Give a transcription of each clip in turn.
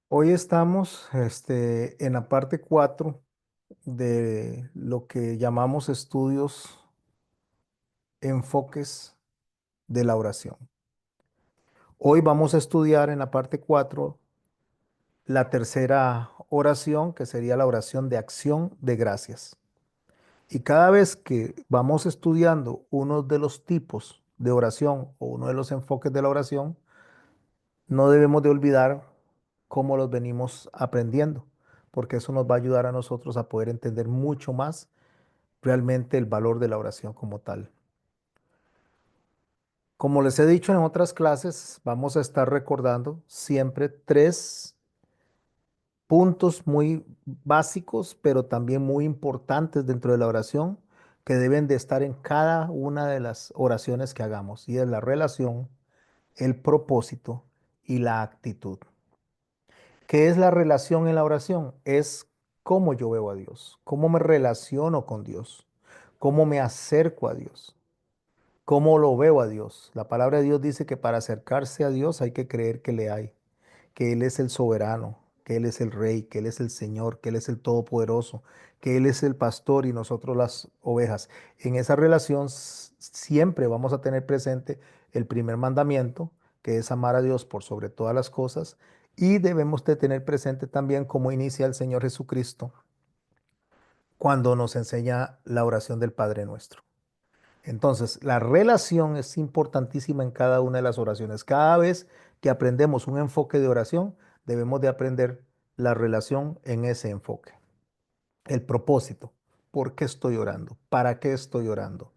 Hoy estamos en la parte 4 de lo que llamamos estudios, enfoques de la oración. Hoy vamos a estudiar en la parte 4 la tercera oración, que sería la oración de acción de gracias. Y cada vez que vamos estudiando uno de los tipos de oración o uno de los enfoques de la oración, no debemos de olvidar cómo los venimos aprendiendo, porque eso nos va a ayudar a nosotros a poder entender mucho más realmente el valor de la oración como tal. Como les he dicho en otras clases, vamos a estar recordando siempre tres puntos muy básicos, pero también muy importantes dentro de la oración que deben de estar en cada una de las oraciones que hagamos, y es la relación, el propósito y la actitud. ¿Qué es la relación en la oración? Es cómo yo veo a Dios, cómo me relaciono con Dios, cómo me acerco a Dios, cómo lo veo a Dios. La palabra de Dios dice que para acercarse a Dios hay que creer que le hay, que Él es el soberano, que Él es el rey, que Él es el Señor, que Él es el todopoderoso, que Él es el pastor y nosotros las ovejas. En esa relación siempre vamos a tener presente el primer mandamiento, que es amar a Dios por sobre todas las cosas, y debemos de tener presente también cómo inicia el Señor Jesucristo cuando nos enseña la oración del Padre Nuestro. Entonces, la relación es importantísima en cada una de las oraciones. Cada vez que aprendemos un enfoque de oración, debemos de aprender la relación en ese enfoque. El propósito. ¿Por qué estoy orando? ¿Para qué estoy orando?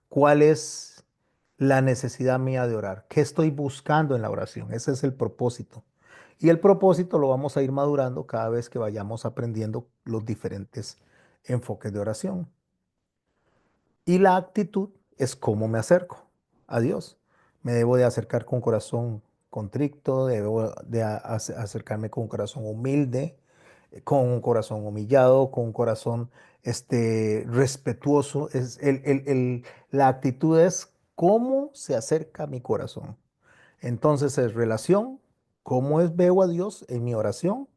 ¿Cuál es la necesidad mía de orar? ¿Qué estoy buscando en la oración? Ese es el propósito. Y el propósito lo vamos a ir madurando cada vez que vayamos aprendiendo los diferentes enfoques de oración. Y la actitud es cómo me acerco a Dios. Me debo de acercar con corazón contrito, debo de acercarme con un corazón humilde, con un corazón humillado, con un corazón respetuoso. La actitud es cómo se acerca mi corazón. Entonces es relación, cómo veo a Dios en mi oración,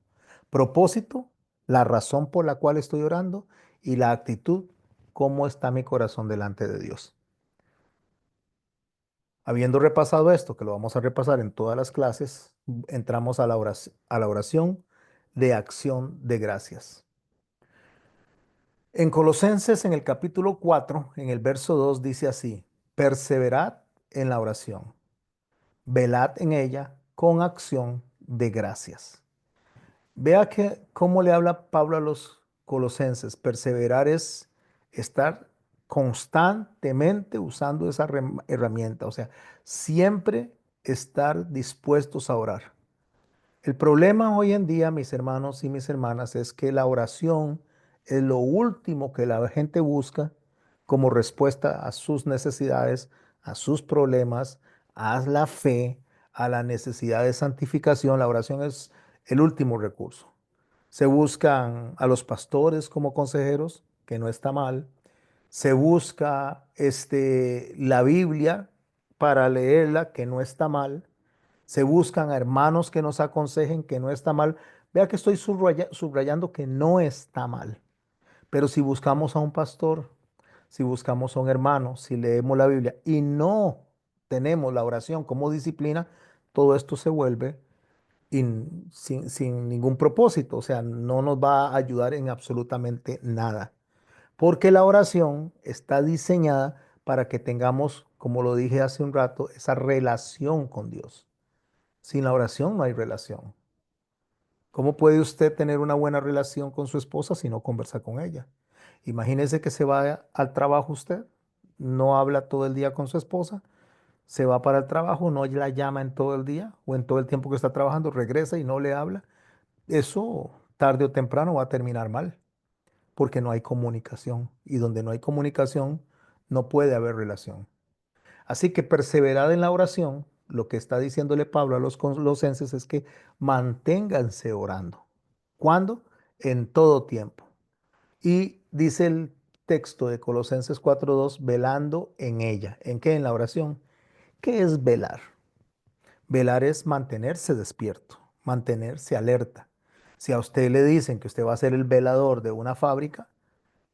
propósito, la razón por la cual estoy orando, y la actitud, cómo está mi corazón delante de Dios. Habiendo repasado esto, que lo vamos a repasar en todas las clases, entramos a la oración de acción de gracias. En Colosenses, en el capítulo 4, en el verso 2, dice así: perseverad en la oración, velad en ella con acción de gracias. Vea que cómo le habla Pablo a los colosenses. Perseverar es estar constantemente usando esa herramienta, o sea, siempre estar dispuestos a orar. El problema hoy en día, mis hermanos y mis hermanas, es que la oración es lo último que la gente busca como respuesta a sus necesidades, a sus problemas, a la fe, a la necesidad de santificación. La oración es el último recurso. Se buscan a los pastores como consejeros, que no está mal. Se busca la Biblia para leerla, que no está mal. Se buscan a hermanos que nos aconsejen, que no está mal. Vea que estoy subrayando que no está mal. Pero si buscamos a un pastor, si buscamos a un hermano, si leemos la Biblia y no tenemos la oración como disciplina, todo esto se vuelve sin ningún propósito. O sea, no nos va a ayudar en absolutamente nada. Porque la oración está diseñada para que tengamos, como lo dije hace un rato, esa relación con Dios. Sin la oración no hay relación. ¿Cómo puede usted tener una buena relación con su esposa si no conversa con ella? Imagínese que se va al trabajo usted, no habla todo el día con su esposa, se va para el trabajo, no la llama en todo el día o en todo el tiempo que está trabajando, regresa y no le habla. Eso tarde o temprano va a terminar mal, porque no hay comunicación. Y donde no hay comunicación, no puede haber relación. Así que perseverad en la oración. Lo que está diciéndole Pablo a los colosenses es que manténganse orando. ¿Cuándo? En todo tiempo. Y dice el texto de Colosenses 4:2, velando en ella. ¿En qué? En la oración. ¿Qué es velar? Velar es mantenerse despierto, mantenerse alerta. Si a usted le dicen que usted va a ser el velador de una fábrica,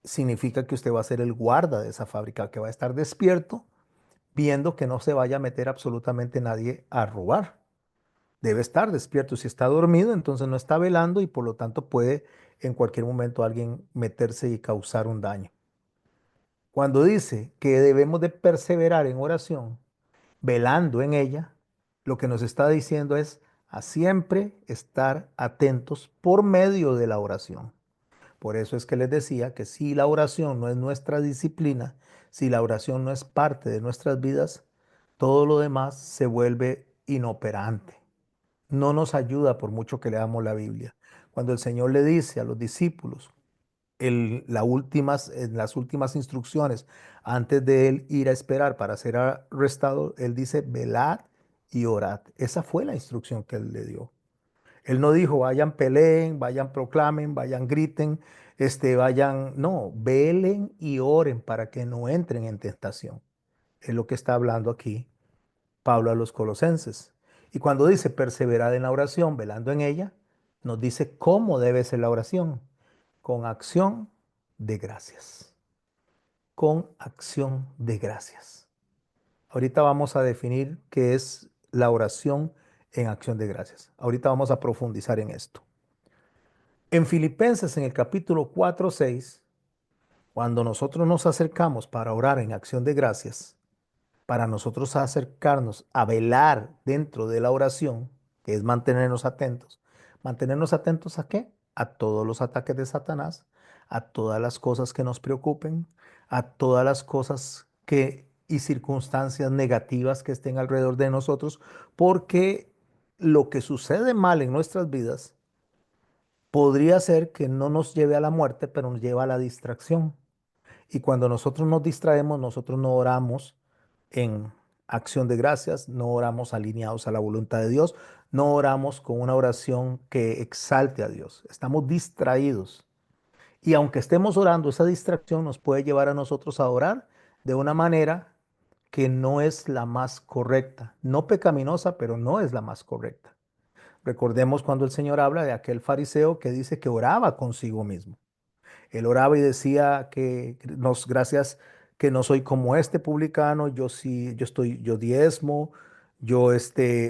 significa que usted va a ser el guarda de esa fábrica, que va a estar despierto viendo que no se vaya a meter absolutamente nadie a robar. Debe estar despierto. Si está dormido, entonces no está velando y por lo tanto puede en cualquier momento alguien meterse y causar un daño. Cuando dice que debemos de perseverar en oración, velando en ella, lo que nos está diciendo es a siempre estar atentos por medio de la oración. Por eso es que les decía que si la oración no es nuestra disciplina, si la oración no es parte de nuestras vidas, todo lo demás se vuelve inoperante. No nos ayuda por mucho que leamos la Biblia. Cuando el Señor le dice a los discípulos, en las últimas instrucciones, antes de él ir a esperar para ser arrestado, él dice, velad y orad. Esa fue la instrucción que él le dio. Él no dijo, vayan, peleen, vayan, proclamen, vayan, griten, vayan, no, velen y oren para que no entren en tentación. Es lo que está hablando aquí Pablo a los colosenses. Y cuando dice perseverad en la oración, velando en ella, nos dice cómo debe ser la oración, con acción de gracias, con acción de gracias. Ahorita vamos a definir qué es la oración en acción de gracias. Ahorita vamos a profundizar en esto. En Filipenses, en el capítulo 4:6, cuando nosotros nos acercamos para orar en acción de gracias, para nosotros acercarnos a velar dentro de la oración, que es mantenernos atentos. ¿Mantenernos atentos a qué? A todos los ataques de Satanás, a todas las cosas que nos preocupen, a todas las cosas que y circunstancias negativas que estén alrededor de nosotros, porque lo que sucede mal en nuestras vidas podría ser que no nos lleve a la muerte, pero nos lleva a la distracción. Y cuando nosotros nos distraemos, nosotros no oramos en acción de gracias, no oramos alineados a la voluntad de Dios, no oramos con una oración que exalte a Dios. Estamos distraídos. Y aunque estemos orando, esa distracción nos puede llevar a nosotros a orar de una manera que no es la más correcta. No pecaminosa, pero no es la más correcta. Recordemos cuando el Señor habla de aquel fariseo que dice que oraba consigo mismo. Él oraba y decía que nos gracias que no soy como este publicano, yo sí, yo diezmo, yo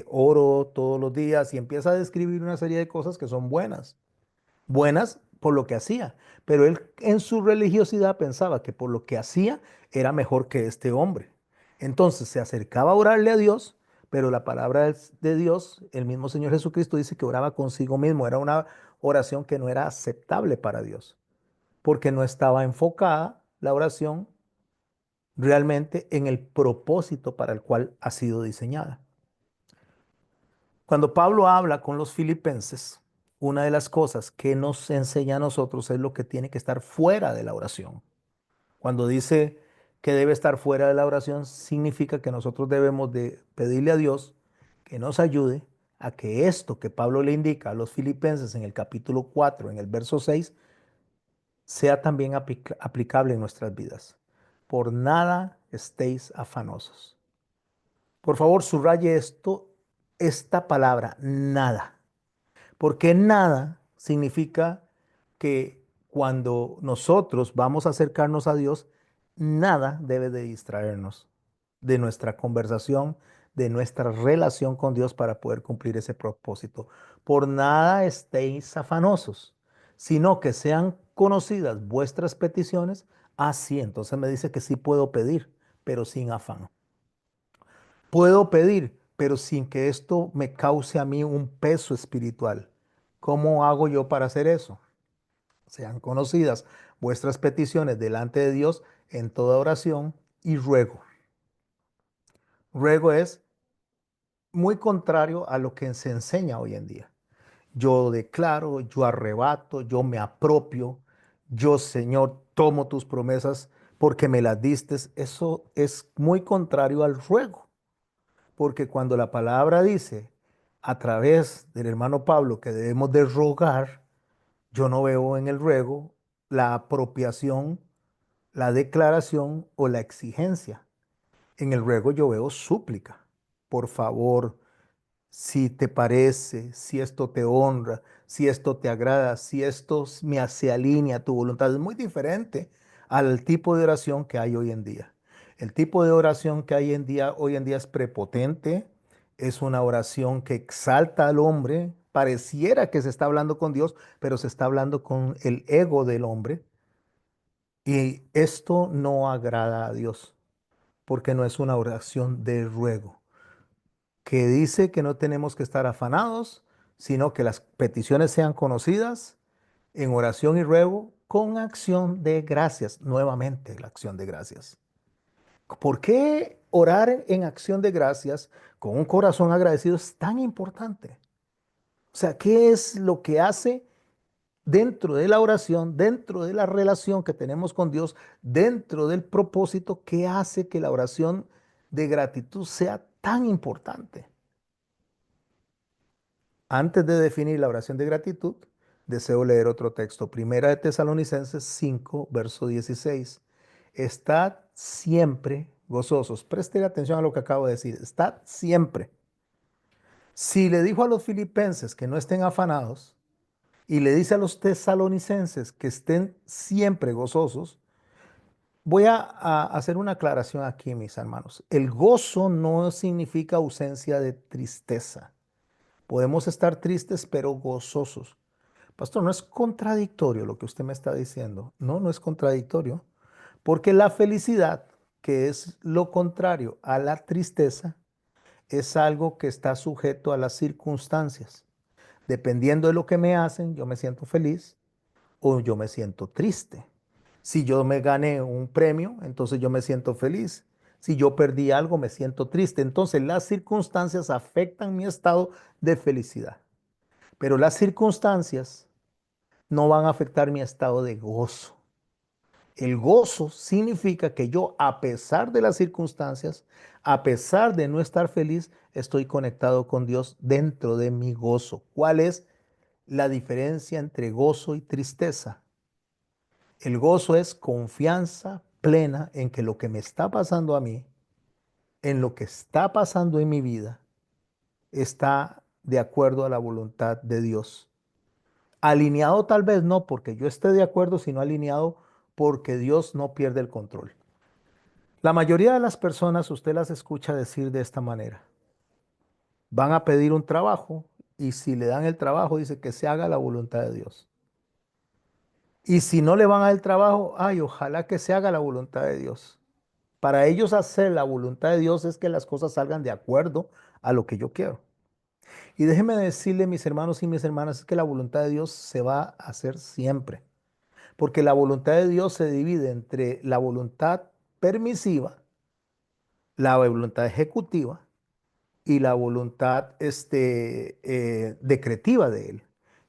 oro todos los días y empieza a describir una serie de cosas que son buenas, buenas por lo que hacía, pero él en su religiosidad pensaba que por lo que hacía era mejor que este hombre. Entonces se acercaba a orarle a Dios, pero la palabra de Dios, el mismo Señor Jesucristo dice que oraba consigo mismo, era una oración que no era aceptable para Dios porque no estaba enfocada la oración realmente en el propósito para el cual ha sido diseñada. Cuando Pablo habla con los filipenses, una de las cosas que nos enseña a nosotros es lo que tiene que estar fuera de la oración. Cuando dice que debe estar fuera de la oración, significa que nosotros debemos de pedirle a Dios que nos ayude a que esto que Pablo le indica a los filipenses en el capítulo 4, en el verso 6, sea también aplicable en nuestras vidas. Por nada estéis afanosos. Por favor, subraye esto, esta palabra, nada. Porque nada significa que cuando nosotros vamos a acercarnos a Dios, nada debe de distraernos de nuestra conversación, de nuestra relación con Dios para poder cumplir ese propósito. Por nada estéis afanosos, sino que sean conocidas vuestras peticiones. Así, entonces me dice que sí puedo pedir, pero sin afán. Puedo pedir, pero sin que esto me cause a mí un peso espiritual. ¿Cómo hago yo para hacer eso? Sean conocidas vuestras peticiones delante de Dios en toda oración y ruego. Ruego es muy contrario a lo que se enseña hoy en día. Yo declaro, yo arrebato, yo me apropio, yo, Señor, tomo tus promesas porque me las diste. Eso es muy contrario al ruego, porque cuando la palabra dice a través del hermano Pablo que debemos de rogar, yo no veo en el ruego la apropiación, la declaración o la exigencia. En el ruego yo veo súplica. Por favor, si te parece, si esto te honra, si esto te agrada, si esto se alinea a tu voluntad. Es muy diferente al tipo de oración que hay hoy en día. El tipo de oración que hay hoy en día es prepotente, es una oración que exalta al hombre. Pareciera que se está hablando con Dios, pero se está hablando con el ego del hombre. Y esto no agrada a Dios, porque no es una oración de ruego que dice que no tenemos que estar afanados, sino que las peticiones sean conocidas en oración y ruego con acción de gracias. Nuevamente, la acción de gracias. ¿Por qué orar en acción de gracias con un corazón agradecido es tan importante? O sea, ¿qué es lo que hace dentro de la oración, dentro de la relación que tenemos con Dios, dentro del propósito que hace que la oración de gratitud sea tan importante? Antes de definir la oración de gratitud, deseo leer otro texto. Primera de Tesalonicenses 5, verso 16. Estad siempre gozosos. Preste atención a lo que acabo de decir. Estad siempre. Si le dijo a los filipenses que no estén afanados y le dice a los tesalonicenses que estén siempre gozosos, voy a hacer una aclaración aquí, mis hermanos. El gozo no significa ausencia de tristeza. Podemos estar tristes, pero gozosos. Pastor, no es contradictorio lo que usted me está diciendo. No, no es contradictorio. Porque la felicidad, que es lo contrario a la tristeza, es algo que está sujeto a las circunstancias. Dependiendo de lo que me hacen, yo me siento feliz o yo me siento triste. Si yo me gané un premio, entonces yo me siento feliz. Si yo perdí algo, me siento triste. Entonces las circunstancias afectan mi estado de felicidad. Pero las circunstancias no van a afectar mi estado de gozo. El gozo significa que yo, a pesar de las circunstancias, a pesar de no estar feliz, estoy conectado con Dios dentro de mi gozo. ¿Cuál es la diferencia entre gozo y tristeza? El gozo es confianza plena en que lo que me está pasando a mí, en lo que está pasando en mi vida, está de acuerdo a la voluntad de Dios. Alineado tal vez no porque yo esté de acuerdo, sino alineado porque Dios no pierde el control. La mayoría de las personas usted las escucha decir de esta manera. Van a pedir un trabajo y si le dan el trabajo dice que se haga la voluntad de Dios. Y si no le van a dar el trabajo, ay, ojalá que se haga la voluntad de Dios. Para ellos hacer la voluntad de Dios es que las cosas salgan de acuerdo a lo que yo quiero. Y déjenme decirle, mis hermanos y mis hermanas, es que la voluntad de Dios se va a hacer siempre. Porque la voluntad de Dios se divide entre la voluntad permisiva, la voluntad ejecutiva y la voluntad decretiva de Él.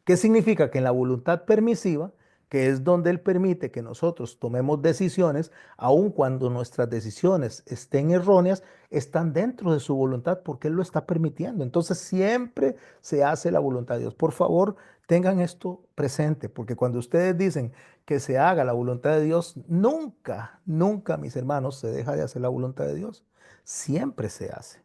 ¿Qué significa? Que en la voluntad permisiva, que es donde Él permite que nosotros tomemos decisiones, aun cuando nuestras decisiones estén erróneas, están dentro de su voluntad porque Él lo está permitiendo. Entonces siempre se hace la voluntad de Dios. Por favor, tengan esto presente, porque cuando ustedes dicen que se haga la voluntad de Dios, nunca, nunca, mis hermanos, se deja de hacer la voluntad de Dios. Siempre se hace.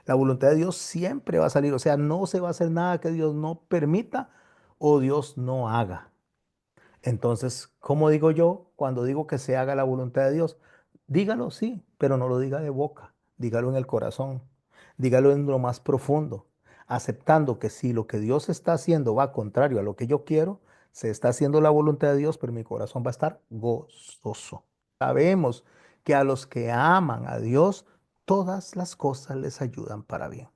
La voluntad de Dios siempre va a salir, o sea, no se va a hacer nada que Dios no permita o Dios no haga. Entonces, ¿cómo digo yo cuando digo que se haga la voluntad de Dios? Dígalo, sí, pero no lo diga de boca, dígalo en el corazón, dígalo en lo más profundo, aceptando que si lo que Dios está haciendo va contrario a lo que yo quiero, se está haciendo la voluntad de Dios, pero mi corazón va a estar gozoso. Sabemos que a los que aman a Dios, todas las cosas les ayudan para bien.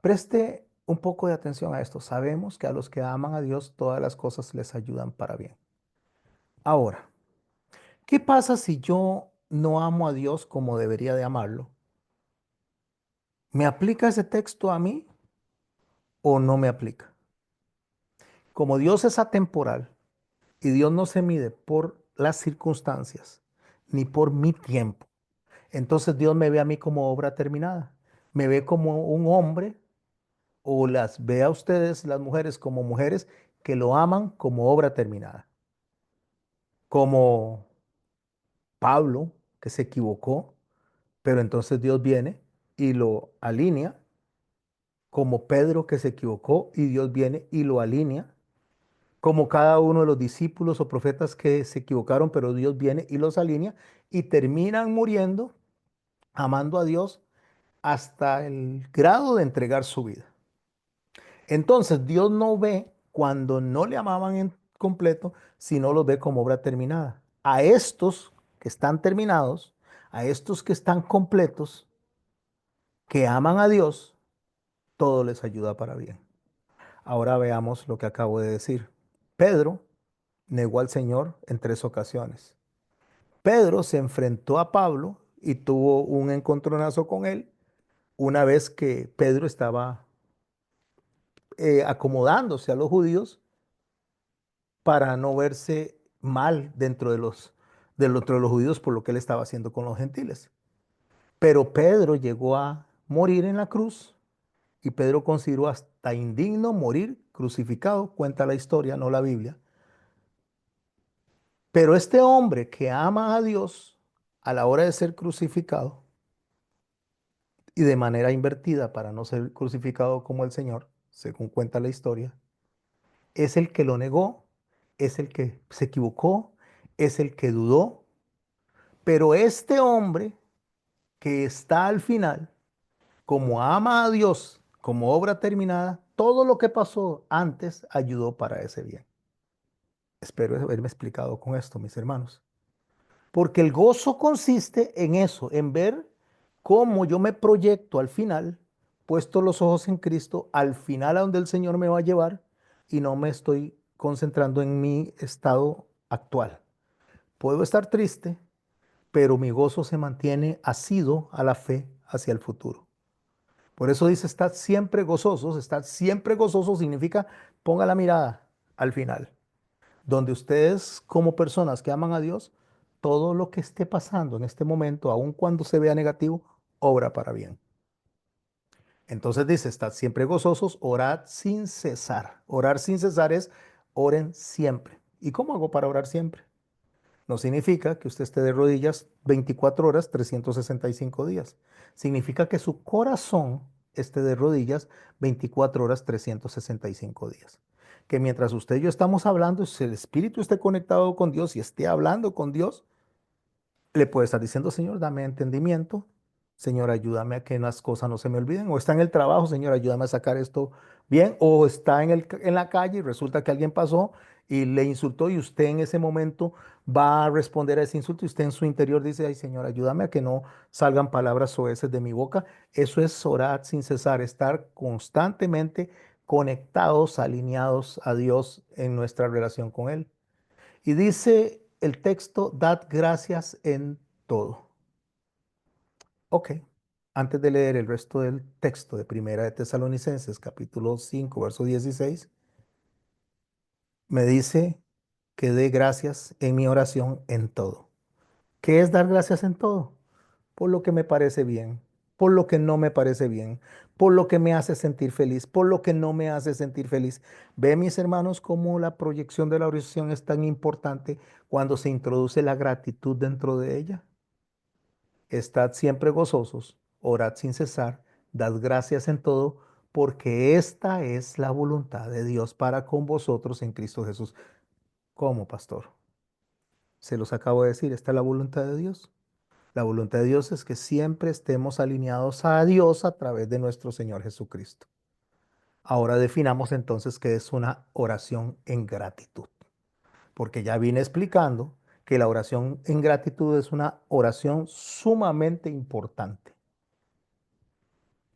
Preste un poco de atención a esto. Sabemos que a los que aman a Dios, todas las cosas les ayudan para bien. Ahora, ¿qué pasa si yo no amo a Dios como debería de amarlo? ¿Me aplica ese texto a mí o no me aplica? Como Dios es atemporal y Dios no se mide por las circunstancias ni por mi tiempo, entonces Dios me ve a mí como obra terminada. Me ve como un hombre o las ve a ustedes, las mujeres, como mujeres que lo aman como obra terminada. Como Pablo, que se equivocó, pero entonces Dios viene y lo alinea como Pedro que se equivocó y Dios viene y lo alinea, como cada uno de los discípulos o profetas que se equivocaron, pero Dios viene y los alinea y terminan muriendo amando a Dios hasta el grado de entregar su vida. Entonces Dios no ve cuando no le amaban en completo, sino los ve como obra terminada. A estos que están terminados, a estos que están completos, que aman a Dios, todo les ayuda para bien. Ahora veamos lo que acabo de decir. Pedro negó al Señor en 3 ocasiones. Pedro se enfrentó a Pablo y tuvo un encontronazo con él una vez que Pedro estaba acomodándose a los judíos para no verse mal dentro de los judíos por lo que él estaba haciendo con los gentiles. Pero Pedro llegó a morir en la cruz y Pedro consideró hasta indigno morir crucificado, cuenta la historia, no la Biblia. Pero este hombre que ama a Dios a la hora de ser crucificado y de manera invertida para no ser crucificado como el Señor, según cuenta la historia, es el que lo negó, es el que se equivocó, es el que dudó. Pero este hombre que está al final, como ama a Dios, como obra terminada, todo lo que pasó antes ayudó para ese bien. Espero haberme explicado con esto, mis hermanos. Porque el gozo consiste en eso, en ver cómo yo me proyecto al final, puesto los ojos en Cristo, al final a donde el Señor me va a llevar y no me estoy concentrando en mi estado actual. Puedo estar triste, pero mi gozo se mantiene asido a la fe hacia el futuro. Por eso dice, estad siempre gozosos significa ponga la mirada al final, donde ustedes como personas que aman a Dios, todo lo que esté pasando en este momento, aun cuando se vea negativo, obra para bien. Entonces dice, estad siempre gozosos, orad sin cesar. Orar sin cesar es oren siempre. ¿Y cómo hago para orar siempre? No significa que usted esté de rodillas 24 horas, 365 días. Significa que su corazón esté de rodillas 24 horas, 365 días. Que mientras usted y yo estamos hablando, si el espíritu esté conectado con Dios y esté hablando con Dios, le puede estar diciendo, Señor, dame entendimiento. Señor, ayúdame a que las cosas no se me olviden. O está en el trabajo, Señor, ayúdame a sacar esto bien. O está en la calle y resulta que alguien pasó y le insultó y usted en ese momento va a responder a ese insulto y usted en su interior dice, ay, Señor, ayúdame a que no salgan palabras soeces de mi boca. Eso es orar sin cesar, estar constantemente conectados, alineados a Dios en nuestra relación con Él. Y dice el texto, dad gracias en todo. Ok, antes de leer el resto del texto de Primera de Tesalonicenses, capítulo 5, verso 16, me dice que dé gracias en mi oración en todo. ¿Qué es dar gracias en todo? Por lo que me parece bien, por lo que no me parece bien, por lo que me hace sentir feliz, por lo que no me hace sentir feliz. Ve, mis hermanos, cómo la proyección de la oración es tan importante cuando se introduce la gratitud dentro de ella. Estad siempre gozosos, orad sin cesar, dad gracias en todo, porque esta es la voluntad de Dios para con vosotros en Cristo Jesús. ¿Cómo, pastor? Se los acabo de decir, esta es la voluntad de Dios. La voluntad de Dios es que siempre estemos alineados a Dios a través de nuestro Señor Jesucristo. Ahora definamos entonces qué es una oración en gratitud, porque ya vine explicando que la oración en gratitud es una oración sumamente importante.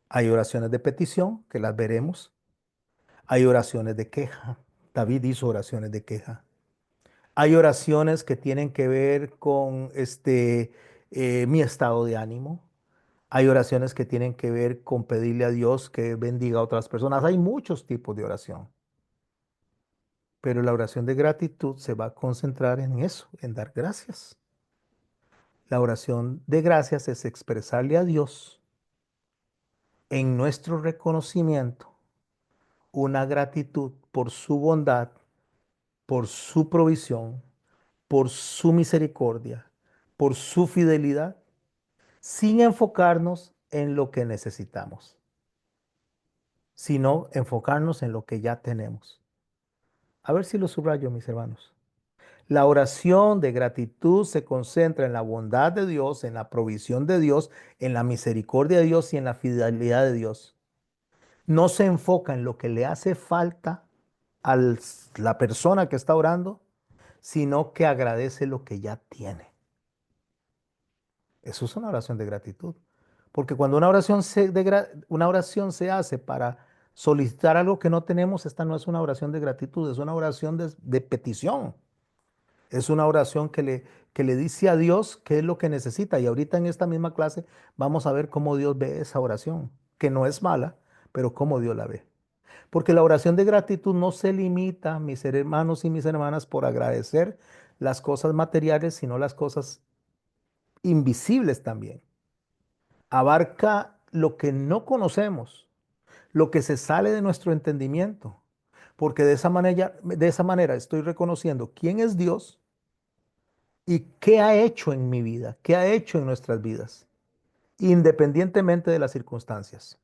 Hay oraciones de petición, que las veremos. Hay oraciones de queja. David hizo oraciones de queja. Hay oraciones que tienen que ver con mi estado de ánimo. Hay oraciones que tienen que ver con pedirle a Dios que bendiga a otras personas. Hay muchos tipos de oración. Pero la oración de gratitud se va a concentrar en eso, en dar gracias. La oración de gracias es expresarle a Dios en nuestro reconocimiento una gratitud por su bondad, por su provisión, por su misericordia, por su fidelidad, sin enfocarnos en lo que necesitamos. sino enfocarnos en lo que ya tenemos. A ver si lo subrayo, mis hermanos. La oración de gratitud se concentra en la bondad de Dios, en la provisión de Dios, en la misericordia de Dios y en la fidelidad de Dios. No se enfoca en lo que le hace falta a la persona que está orando, sino que agradece lo que ya tiene. Eso es una oración de gratitud. Porque cuando una oración se hace para solicitar algo que no tenemos, esta no es una oración de gratitud, es una oración de petición. Es una oración que le dice a Dios qué es lo que necesita. Y ahorita en esta misma clase vamos a ver cómo Dios ve esa oración, que no es mala, pero cómo Dios la ve. Porque la oración de gratitud no se limita, mis hermanos y mis hermanas, por agradecer las cosas materiales, sino las cosas invisibles también. Abarca lo que no conocemos, lo que se sale de nuestro entendimiento. Porque de esa manera estoy reconociendo quién es Dios y qué ha hecho en mi vida, qué ha hecho en nuestras vidas, independientemente de las circunstancias.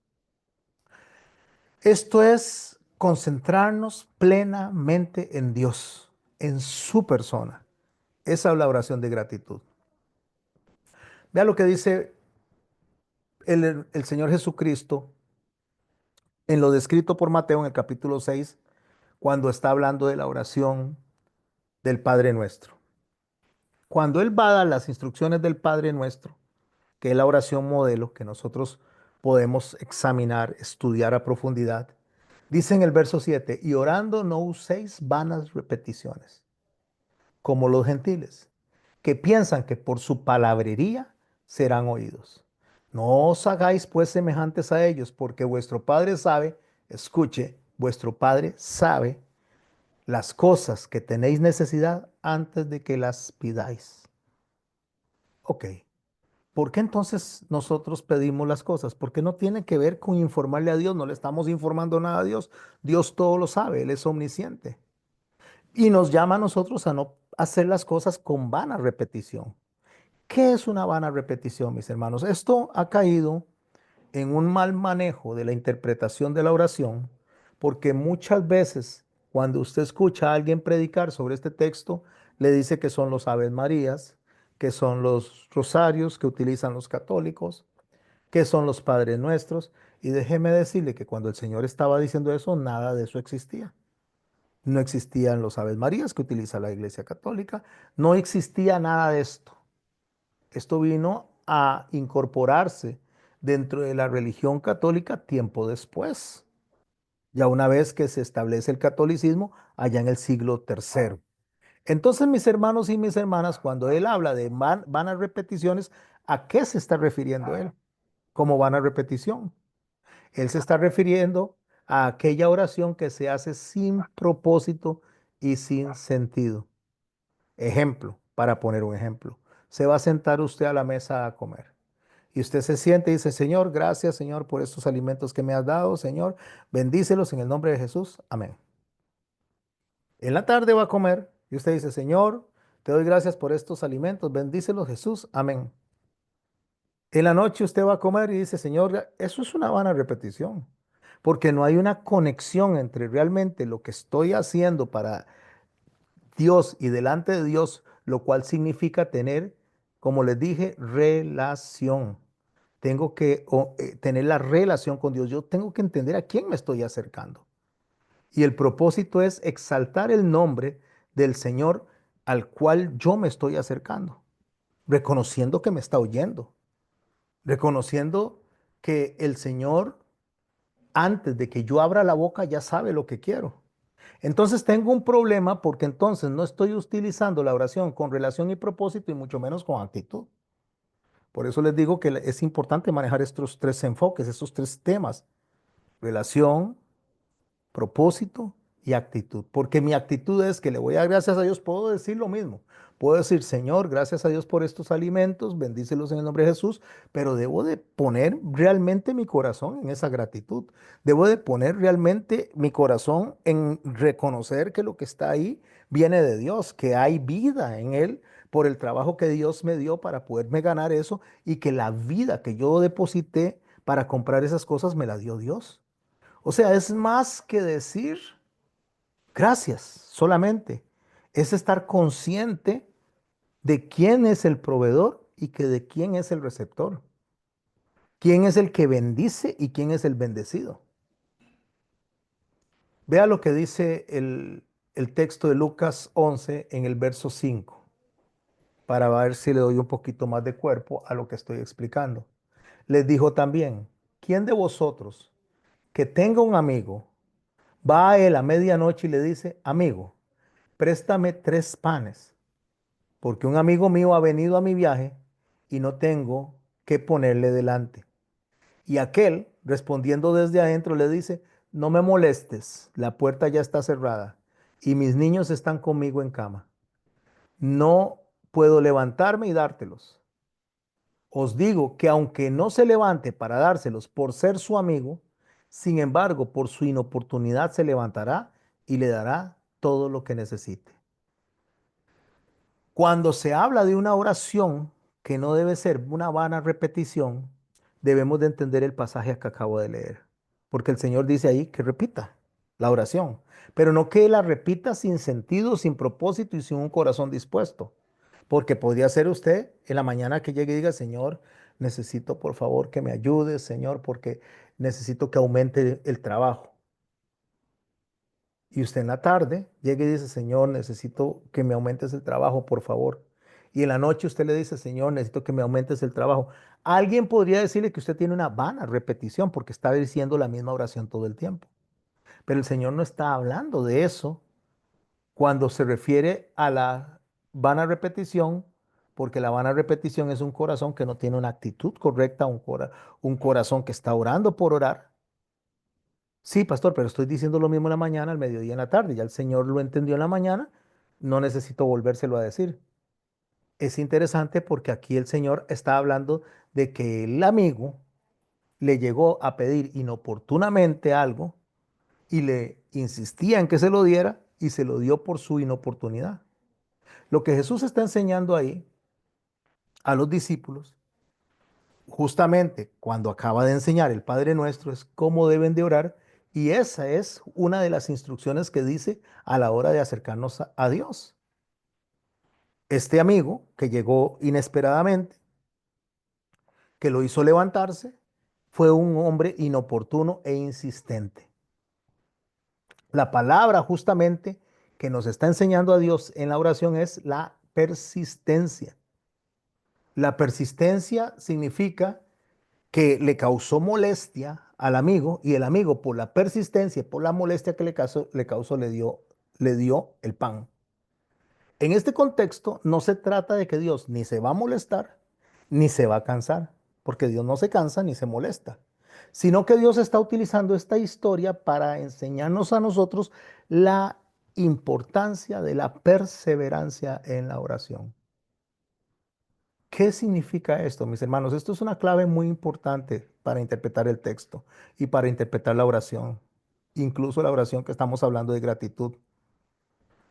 Esto es concentrarnos plenamente en Dios, en su persona. Esa es la oración de gratitud. Vea lo que dice el Señor Jesucristo en lo descrito por Mateo en el capítulo 6, cuando está hablando de la oración del Padre Nuestro. Cuando Él va a dar las instrucciones del Padre Nuestro, que es la oración modelo que nosotros podemos examinar, estudiar a profundidad, dice en el verso 7, y orando no uséis vanas repeticiones, como los gentiles, que piensan que por su palabrería serán oídos. No os hagáis pues semejantes a ellos, porque vuestro Padre sabe, escuche, vuestro Padre sabe las cosas que tenéis necesidad antes de que las pidáis. Ok, ¿por qué entonces nosotros pedimos las cosas? Porque no tiene que ver con informarle a Dios, no le estamos informando nada a Dios. Dios todo lo sabe, Él es omnisciente. Y nos llama a nosotros a no hacer las cosas con vana repetición. ¿Qué es una vana repetición, mis hermanos? Esto ha caído en un mal manejo de la interpretación de la oración, porque muchas veces cuando usted escucha a alguien predicar sobre este texto, le dice que son los Aves Marías, que son los rosarios que utilizan los católicos, que son los Padres Nuestros. Y déjeme decirle que cuando el Señor estaba diciendo eso, nada de eso existía. No existían los Aves Marías que utiliza la Iglesia Católica, no existía nada de esto. Esto vino a incorporarse dentro de la religión católica tiempo después, ya una vez que se establece el catolicismo allá en el siglo tercero. Entonces, mis hermanos y mis hermanas, cuando él habla de vanas repeticiones, ¿a qué se está refiriendo él? Como vana repetición. Él se está refiriendo a aquella oración que se hace sin propósito y sin sentido. Ejemplo, para poner un ejemplo. Se va a sentar usted a la mesa a comer. Y usted se siente y dice, Señor, gracias, Señor, por estos alimentos que me has dado, Señor. Bendícelos en el nombre de Jesús. Amén. En la tarde va a comer y usted dice, Señor, te doy gracias por estos alimentos. Bendícelos, Jesús. Amén. En la noche usted va a comer y dice, Señor, eso es una vana repetición, porque no hay una conexión entre realmente lo que estoy haciendo para Dios y delante de Dios, lo cual significa tener, como les dije, relación. Tengo que tener la relación con Dios. Yo tengo que entender a quién me estoy acercando. Y el propósito es exaltar el nombre del Señor al cual yo me estoy acercando, reconociendo que me está oyendo, reconociendo que el Señor, antes de que yo abra la boca, ya sabe lo que quiero. Entonces tengo un problema porque entonces no estoy utilizando la oración con relación y propósito y mucho menos con actitud. Por eso les digo que es importante manejar estos tres enfoques, estos tres temas: relación, propósito y actitud. Porque mi actitud es que le voy a dar gracias a Dios, puedo decir lo mismo. Puedo decir, Señor, gracias a Dios por estos alimentos, bendícelos en el nombre de Jesús, pero debo de poner realmente mi corazón en esa gratitud. Debo de poner realmente mi corazón en reconocer que lo que está ahí viene de Dios, que hay vida en él por el trabajo que Dios me dio para poderme ganar eso y que la vida que yo deposité para comprar esas cosas me la dio Dios. O sea, es más que decir gracias solamente. Es estar consciente de quién es el proveedor y que de quién es el receptor. Quién es el que bendice y quién es el bendecido. Vea lo que dice el texto de Lucas 11 en el verso 5, para ver si le doy un poquito más de cuerpo a lo que estoy explicando. Les dijo también, ¿quién de vosotros que tenga un amigo va a él a medianoche y le dice, amigo, préstame 3 panes, porque un amigo mío ha venido a mi viaje y no tengo qué ponerle delante? Y aquel, respondiendo desde adentro, le dice, no me molestes, la puerta ya está cerrada y mis niños están conmigo en cama. No puedo levantarme y dártelos. Os digo que aunque no se levante para dárselos por ser su amigo, sin embargo, por su inoportunidad se levantará y le dará todo lo que necesite. Cuando se habla de una oración que no debe ser una vana repetición, debemos de entender el pasaje que acabo de leer. Porque el Señor dice ahí que repita la oración, pero no que la repita sin sentido, sin propósito y sin un corazón dispuesto. Porque podría ser usted en la mañana que llegue y diga, Señor, necesito por favor que me ayudes, Señor, porque necesito que aumente el trabajo. Y usted en la tarde llega y dice, Señor, necesito que me aumentes el trabajo, por favor. Y en la noche usted le dice, Señor, necesito que me aumentes el trabajo. Alguien podría decirle que usted tiene una vana repetición porque está diciendo la misma oración todo el tiempo. Pero el Señor no está hablando de eso cuando se refiere a la vana repetición, porque la vana repetición es un corazón que no tiene una actitud correcta, un corazón que está orando por orar. Sí, pastor, pero estoy diciendo lo mismo en la mañana, al mediodía, en la tarde. Ya el Señor lo entendió en la mañana, no necesito volvérselo a decir. Es interesante porque aquí el Señor está hablando de que el amigo le llegó a pedir inoportunamente algo y le insistía en que se lo diera y se lo dio por su inoportunidad. Lo que Jesús está enseñando ahí a los discípulos, justamente cuando acaba de enseñar el Padre Nuestro, es cómo deben de orar, y esa es una de las instrucciones que dice a la hora de acercarnos a Dios. Este amigo que llegó inesperadamente, que lo hizo levantarse, fue un hombre inoportuno e insistente. La palabra justamente que nos está enseñando a Dios en la oración es la persistencia. La persistencia significa que le causó molestia al amigo y el amigo por la persistencia, por la molestia que le causó, le dio el pan. En este contexto no se trata de que Dios ni se va a molestar ni se va a cansar, porque Dios no se cansa ni se molesta, sino que Dios está utilizando esta historia para enseñarnos a nosotros la importancia de la perseverancia en la oración. ¿Qué significa esto, mis hermanos? Esto es una clave muy importante para interpretar el texto y para interpretar la oración, incluso la oración que estamos hablando de gratitud.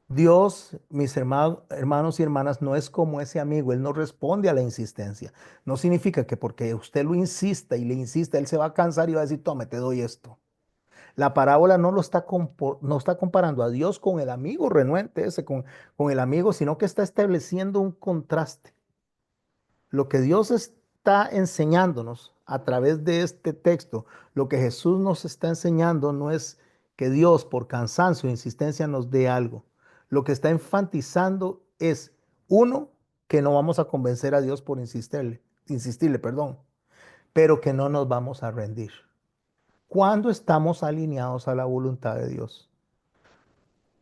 Dios, mis hermanos y hermanas, no es como ese amigo, Él no responde a la insistencia. No significa que porque usted lo insista y le insiste, Él se va a cansar y va a decir, tome, te doy esto. La parábola no está comparando a Dios con el amigo renuente ese, con el amigo, sino que está estableciendo un contraste. Lo que Dios está enseñándonos a través de este texto, lo que Jesús nos está enseñando no es que Dios por cansancio e insistencia nos dé algo. Lo que está enfatizando es, uno, que no vamos a convencer a Dios por insistirle, perdón, pero que no nos vamos a rendir. Cuando estamos alineados a la voluntad de Dios.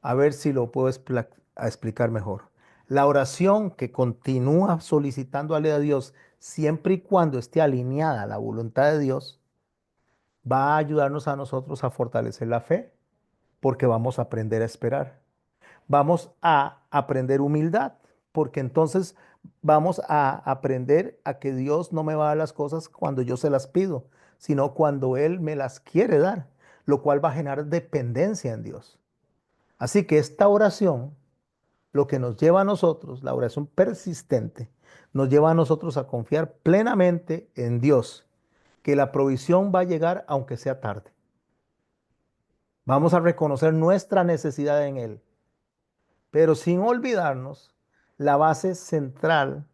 A ver si lo puedo explicar mejor. La oración que continúa solicitándole a Dios siempre y cuando esté alineada a la voluntad de Dios, va a ayudarnos a nosotros a fortalecer la fe porque vamos a aprender a esperar. Vamos a aprender humildad porque entonces vamos a aprender a que Dios no me va a dar las cosas cuando yo se las pido, sino cuando Él me las quiere dar, lo cual va a generar dependencia en Dios. Así que esta oración, lo que nos lleva a nosotros, la oración persistente, nos lleva a nosotros a confiar plenamente en Dios, que la provisión va a llegar aunque sea tarde. Vamos a reconocer nuestra necesidad en Él, pero sin olvidarnos la base central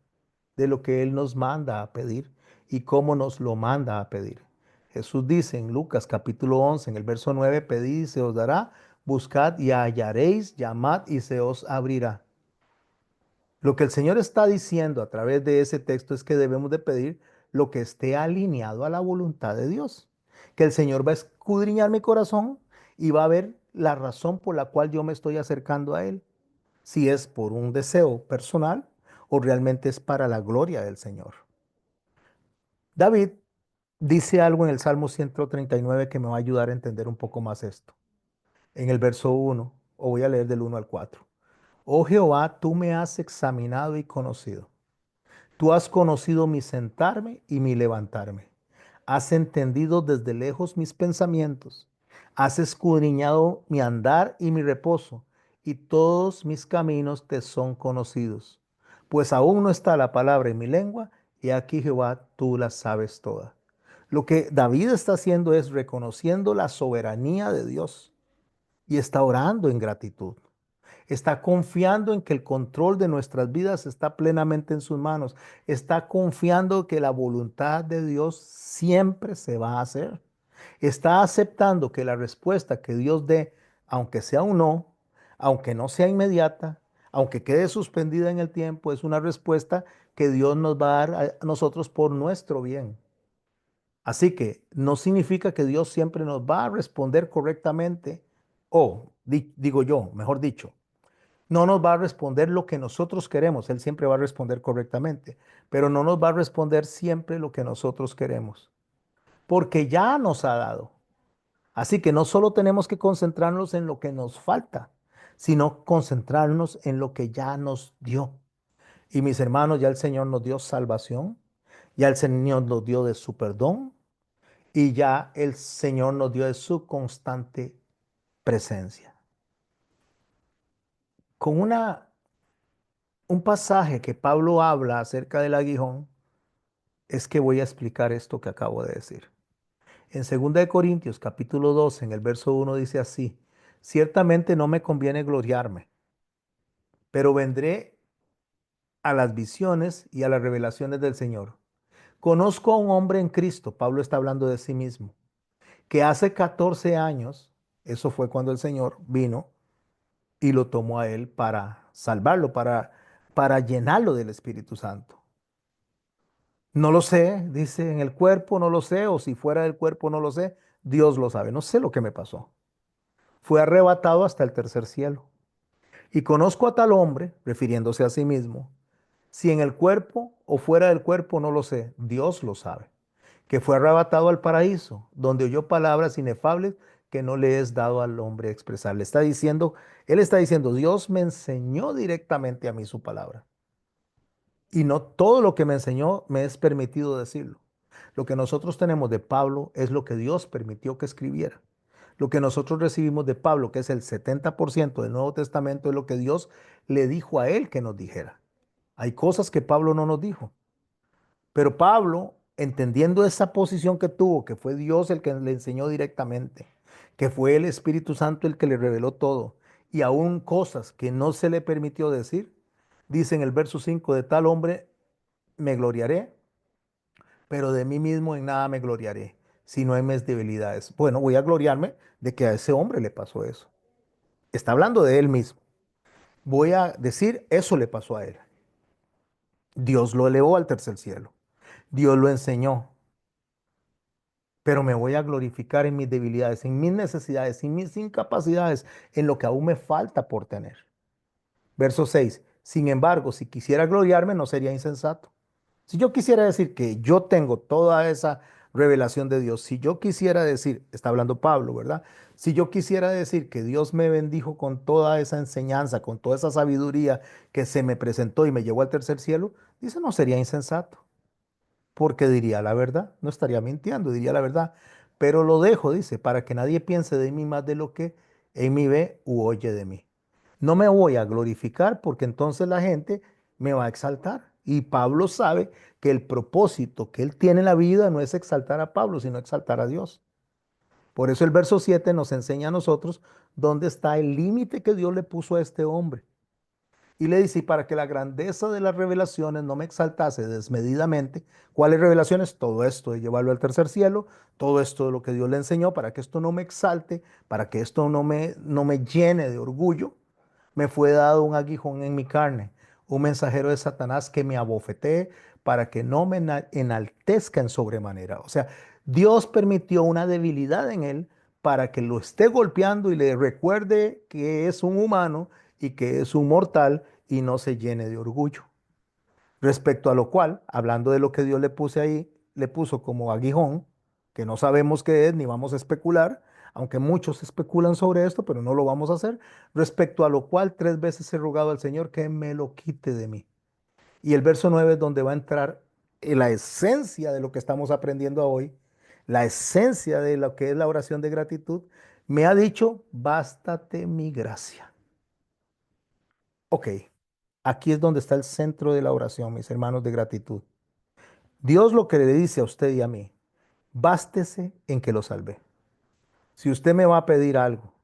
de lo que Él nos manda a pedir y cómo nos lo manda a pedir. Jesús dice en Lucas capítulo 11, en el verso 9, pedid y se os dará, buscad y hallaréis, llamad y se os abrirá. Lo que el Señor está diciendo a través de ese texto es que debemos de pedir lo que esté alineado a la voluntad de Dios. Que el Señor va a escudriñar mi corazón y va a ver la razón por la cual yo me estoy acercando a Él. Si es por un deseo personal o realmente es para la gloria del Señor. David dice algo en el Salmo 139 que me va a ayudar a entender un poco más esto. En el verso 1, o voy a leer del 1 al 4. Oh Jehová, tú me has examinado y conocido. Tú has conocido mi sentarme y mi levantarme. Has entendido desde lejos mis pensamientos. Has escudriñado mi andar y mi reposo, y todos mis caminos te son conocidos. Pues aún no está la palabra en mi lengua, y aquí Jehová, tú la sabes toda. Lo que David está haciendo es reconociendo la soberanía de Dios y está orando en gratitud. Está confiando en que el control de nuestras vidas está plenamente en sus manos. Está confiando que la voluntad de Dios siempre se va a hacer. Está aceptando que la respuesta que Dios dé, aunque sea un no, aunque no sea inmediata, aunque quede suspendida en el tiempo, es una respuesta que Dios nos va a dar a nosotros por nuestro bien. Así que no significa que Dios siempre nos va a responder correctamente, o digo yo, mejor dicho, no nos va a responder lo que nosotros queremos. Él siempre va a responder correctamente, pero no nos va a responder siempre lo que nosotros queremos, porque ya nos ha dado. Así que no solo tenemos que concentrarnos en lo que nos falta, sino concentrarnos en lo que ya nos dio. Y mis hermanos, ya el Señor nos dio salvación, ya el Señor nos dio de su perdón y ya el Señor nos dio de su constante presencia. Con un pasaje que Pablo habla acerca del aguijón, es que voy a explicar esto que acabo de decir. En 2 de Corintios capítulo 2, en el verso 1 dice así: ciertamente no me conviene gloriarme, pero vendré a las visiones y a las revelaciones del Señor. Conozco a un hombre en Cristo, Pablo está hablando de sí mismo, que hace 14 años, eso fue cuando el Señor vino y lo tomó a él para salvarlo, para llenarlo del Espíritu Santo. No lo sé, dice, en el cuerpo no lo sé, o si fuera del cuerpo no lo sé, Dios lo sabe. No sé lo que me pasó. Fue arrebatado hasta el tercer cielo. Y conozco a tal hombre, refiriéndose a sí mismo, si en el cuerpo o fuera del cuerpo no lo sé, Dios lo sabe, que fue arrebatado al paraíso, donde oyó palabras inefables que no le es dado al hombre expresar. Él está diciendo, Dios me enseñó directamente a mí su palabra. Y no todo lo que me enseñó me es permitido decirlo. Lo que nosotros tenemos de Pablo es lo que Dios permitió que escribiera. Lo que nosotros recibimos de Pablo, que es el 70% del Nuevo Testamento, es lo que Dios le dijo a él que nos dijera. Hay cosas que Pablo no nos dijo. Pero Pablo, entendiendo esa posición que tuvo, que fue Dios el que le enseñó directamente, que fue el Espíritu Santo el que le reveló todo, y aún cosas que no se le permitió decir, dice en el verso 5, de tal hombre me gloriaré, pero de mí mismo en nada me gloriaré, sino en mis debilidades. Bueno, voy a gloriarme de que a ese hombre le pasó eso. Está hablando de él mismo. Voy a decir, eso le pasó a él. Dios lo elevó al tercer cielo. Dios lo enseñó. Pero me voy a glorificar en mis debilidades, en mis necesidades, en mis incapacidades, en lo que aún me falta por tener. Verso 6. Sin embargo, si quisiera gloriarme, no sería insensato. Si yo quisiera decir que yo tengo toda esa revelación de Dios, si yo quisiera decir, está hablando Pablo, ¿verdad? Si yo quisiera decir que Dios me bendijo con toda esa enseñanza, con toda esa sabiduría que se me presentó y me llevó al tercer cielo, dice, no sería insensato, porque diría la verdad, no estaría mintiendo, diría la verdad, pero lo dejo, dice, para que nadie piense de mí más de lo que en mí ve u oye de mí. No me voy a glorificar porque entonces la gente me va a exaltar. Y Pablo sabe que el propósito que él tiene en la vida no es exaltar a Pablo, sino exaltar a Dios. Por eso el verso 7 nos enseña a nosotros dónde está el límite que Dios le puso a este hombre. Y le dice, y para que la grandeza de las revelaciones no me exaltase desmedidamente, ¿cuáles revelaciones? Todo esto de llevarlo al tercer cielo, todo esto de lo que Dios le enseñó, para que esto no me exalte, para que esto no me llene de orgullo, me fue dado un aguijón en mi carne, un mensajero de Satanás que me abofetee para que no me enaltezca en sobremanera. O sea, Dios permitió una debilidad en él para que lo esté golpeando y le recuerde que es un humano y que es un mortal y no se llene de orgullo. Respecto a lo cual, hablando de lo que Dios le puse ahí, le puso como aguijón, que no sabemos qué es ni vamos a especular, aunque muchos especulan sobre esto, pero no lo vamos a hacer. Respecto a lo cual 3 veces he rogado al Señor que me lo quite de mí. Y el verso 9 es donde va a entrar la esencia de lo que estamos aprendiendo hoy, la esencia de lo que es la oración de gratitud. Me ha dicho, bástate mi gracia. Ok, aquí es donde está el centro de la oración, mis hermanos de gratitud. Dios lo que le dice a usted y a mí, bástese en que lo salvé. Si usted me va a pedir algo,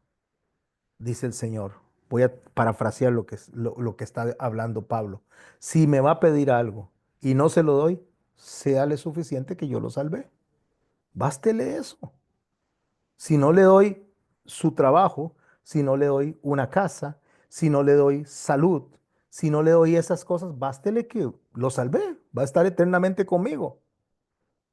dice el Señor, voy a parafrasear lo que está hablando Pablo. Si me va a pedir algo y no se lo doy, séale suficiente que yo lo salvé. Bástele eso. Si no le doy su trabajo, si no le doy una casa, si no le doy salud, si no le doy esas cosas, bástele que lo salvé. Va a estar eternamente conmigo.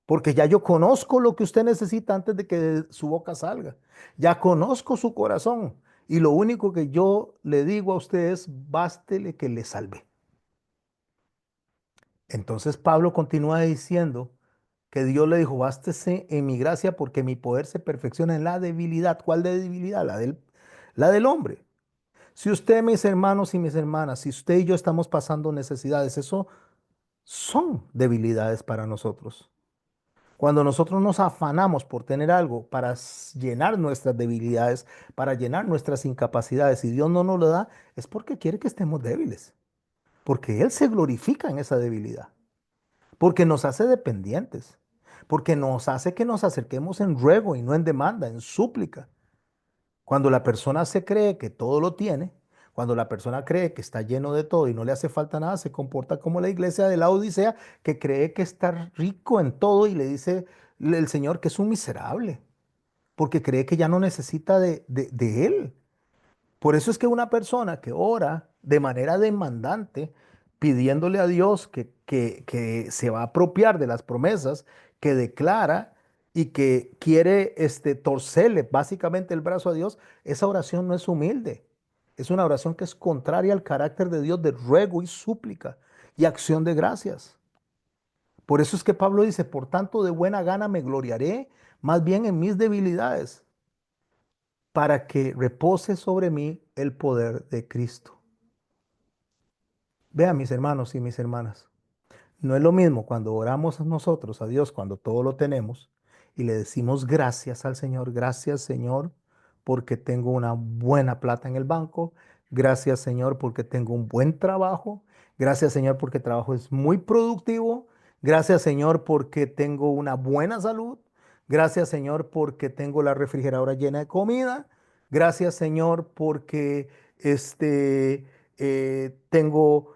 Porque ya yo conozco lo que usted necesita antes de que de su boca salga. Ya conozco su corazón. Y lo único que yo le digo a usted es, bástele que le salve. Entonces Pablo continúa diciendo que Dios le dijo, bástese en mi gracia porque mi poder se perfecciona en la debilidad. ¿Cuál de debilidad? La del hombre. Si usted, mis hermanos y mis hermanas, si usted y yo estamos pasando necesidades, eso son debilidades para nosotros. Cuando nosotros nos afanamos por tener algo para llenar nuestras debilidades, para llenar nuestras incapacidades y Dios no nos lo da, es porque quiere que estemos débiles, porque Él se glorifica en esa debilidad, porque nos hace dependientes, porque nos hace que nos acerquemos en ruego y no en demanda, en súplica. Cuando la persona se cree que todo lo tiene, cuando la persona cree que está lleno de todo y no le hace falta nada, se comporta como la iglesia de la Odisea que cree que está rico en todo y le dice el Señor que es un miserable, porque cree que ya no necesita de Él. Por eso es que una persona que ora de manera demandante, pidiéndole a Dios que se va a apropiar de las promesas que declara y que quiere torcerle básicamente el brazo a Dios, esa oración no es humilde. Es una oración que es contraria al carácter de Dios de ruego y súplica y acción de gracias. Por eso es que Pablo dice, por tanto de buena gana me gloriaré más bien en mis debilidades para que repose sobre mí el poder de Cristo. Vean, mis hermanos y mis hermanas, no es lo mismo cuando oramos a nosotros, a Dios, cuando todo lo tenemos, y le decimos gracias al Señor, gracias Señor, porque tengo una buena plata en el banco, gracias Señor, porque tengo un buen trabajo, gracias Señor, porque el trabajo es muy productivo, gracias Señor, porque tengo una buena salud, gracias Señor, porque tengo la refrigeradora llena de comida, gracias Señor, porque tengo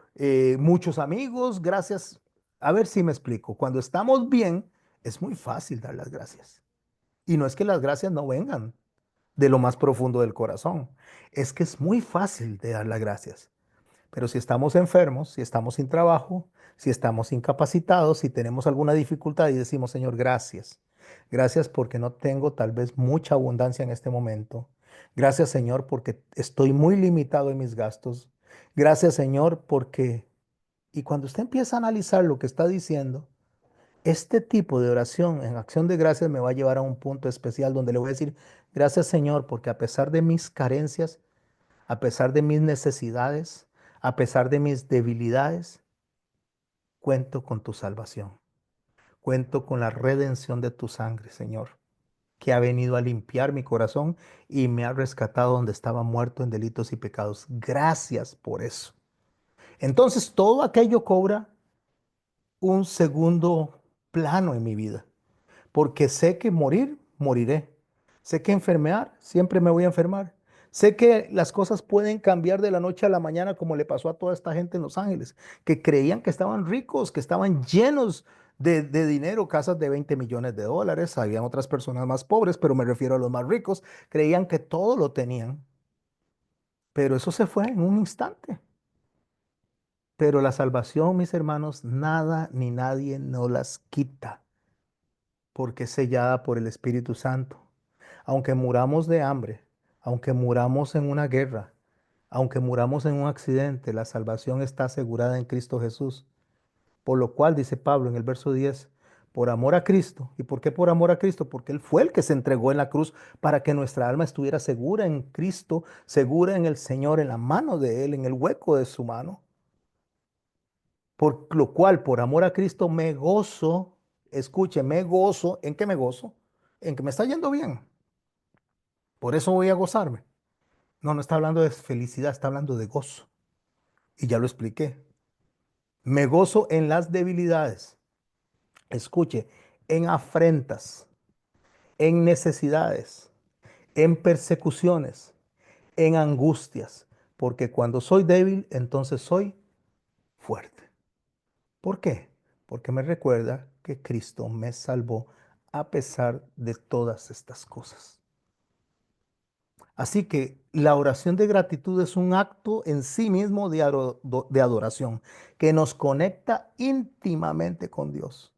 muchos amigos, gracias. A ver si me explico. Cuando estamos bien, es muy fácil dar las gracias. Y no es que las gracias no vengan de lo más profundo del corazón. Es que es muy fácil de dar las gracias. Pero si estamos enfermos, si estamos sin trabajo, si estamos incapacitados, si tenemos alguna dificultad y decimos, Señor, gracias. Gracias porque no tengo tal vez mucha abundancia en este momento. Gracias, Señor, porque estoy muy limitado en mis gastos. Gracias, Señor, porque... Y cuando usted empieza a analizar lo que está diciendo, este tipo de oración en acción de gracias me va a llevar a un punto especial donde le voy a decir, gracias Señor, porque a pesar de mis carencias, a pesar de mis necesidades, a pesar de mis debilidades, cuento con tu salvación. Cuento con la redención de tu sangre, Señor, que ha venido a limpiar mi corazón y me ha rescatado donde estaba muerto en delitos y pecados. Gracias por eso. Entonces todo aquello cobra un segundo plano en mi vida, porque sé que morir, moriré. Sé que enfermar, siempre me voy a enfermar. Sé que las cosas pueden cambiar de la noche a la mañana como le pasó a toda esta gente en Los Ángeles, que creían que estaban ricos, que estaban llenos de dinero, casas de 20 millones de dólares. Habían otras personas más pobres, pero me refiero a los más ricos. Creían que todo lo tenían, pero eso se fue en un instante. Pero la salvación, mis hermanos, nada ni nadie nos las quita, porque es sellada por el Espíritu Santo. Aunque muramos de hambre, aunque muramos en una guerra, aunque muramos en un accidente, la salvación está asegurada en Cristo Jesús. Por lo cual, dice Pablo en el verso 10, por amor a Cristo. ¿Y por qué por amor a Cristo? Porque Él fue el que se entregó en la cruz para que nuestra alma estuviera segura en Cristo, segura en el Señor, en la mano de Él, en el hueco de su mano. Por lo cual, por amor a Cristo, me gozo, escuche, me gozo. ¿En qué me gozo? En que me está yendo bien. Por eso voy a gozarme. No, no está hablando de felicidad, está hablando de gozo. Y ya lo expliqué. Me gozo en las debilidades. Escuche, en afrentas, en necesidades, en persecuciones, en angustias. Porque cuando soy débil, entonces soy fuerte. ¿Por qué? Porque me recuerda que Cristo me salvó a pesar de todas estas cosas. Así que la oración de gratitud es un acto en sí mismo de adoración que nos conecta íntimamente con Dios.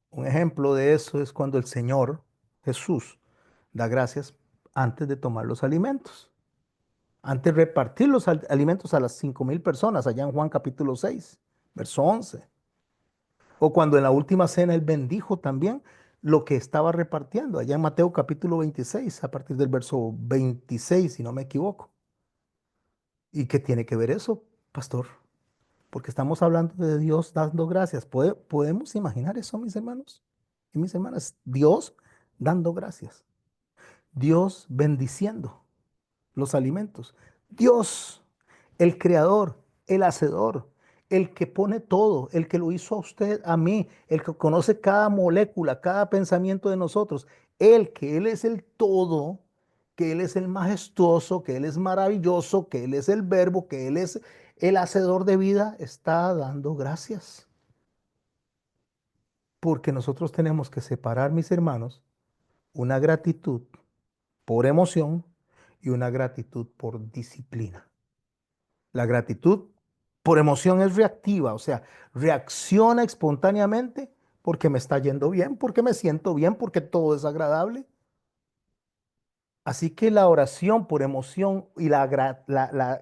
Un ejemplo de eso es cuando el Señor Jesús da gracias antes de tomar los alimentos, antes de repartir los alimentos a las 5,000 personas, allá en Juan capítulo 6, verso 11. O cuando en la última cena él bendijo también lo que estaba repartiendo, allá en Mateo capítulo 26, a partir del verso 26, si no me equivoco. ¿Y qué tiene que ver eso, pastor? Porque estamos hablando de Dios dando gracias. ¿Podemos imaginar eso, mis hermanos y mis hermanas? Dios dando gracias. Dios bendiciendo los alimentos. Dios, el creador, el hacedor, el que pone todo, el que lo hizo a usted, a mí, el que conoce cada molécula, cada pensamiento de nosotros, que Él es el todo, que Él es el majestuoso, que Él es maravilloso, que Él es el verbo, que Él es el hacedor de vida, está dando gracias. Porque nosotros tenemos que separar, mis hermanos, una gratitud por emoción y una gratitud por disciplina. La gratitud por emoción es reactiva, o sea, reacciona espontáneamente porque me está yendo bien, porque me siento bien, porque todo es agradable. Así que la oración por emoción y la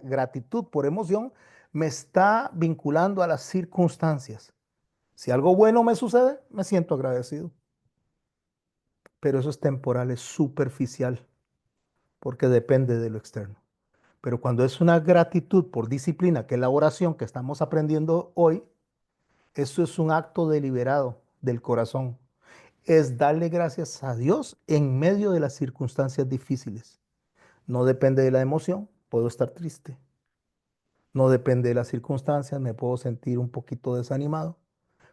gratitud por emoción me está vinculando a las circunstancias. Si algo bueno me sucede, me siento agradecido, pero eso es temporal, es superficial, porque depende de lo externo. Pero cuando es una gratitud por disciplina, que es la oración que estamos aprendiendo hoy, eso es un acto deliberado del corazón. Es darle gracias a Dios en medio de las circunstancias difíciles. No depende de la emoción, puedo estar triste. No depende de las circunstancias, me puedo sentir un poquito desanimado.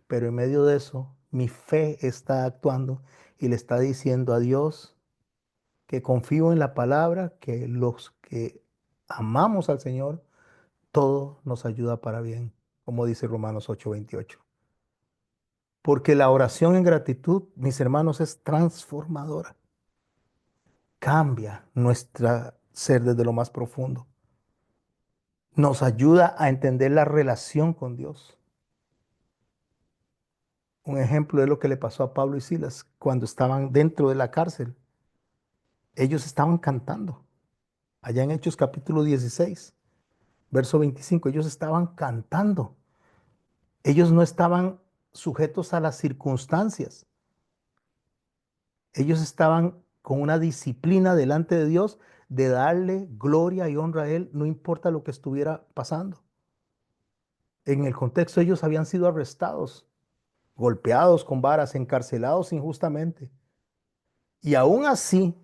Pero en medio de eso, mi fe está actuando y le está diciendo a Dios que confío en la palabra, que los que amamos al Señor, todo nos ayuda para bien, como dice Romanos 8:28. Porque la oración en gratitud, mis hermanos, es transformadora. Cambia nuestra ser desde lo más profundo. Nos ayuda a entender la relación con Dios. Un ejemplo es lo que le pasó a Pablo y Silas cuando estaban dentro de la cárcel. Ellos estaban cantando. Allá en Hechos capítulo 16, verso 25, ellos estaban cantando. Ellos no estaban sujetos a las circunstancias. Ellos estaban con una disciplina delante de Dios de darle gloria y honra a Él, no importa lo que estuviera pasando. En el contexto, ellos habían sido arrestados, golpeados con varas, encarcelados injustamente. Y aún así,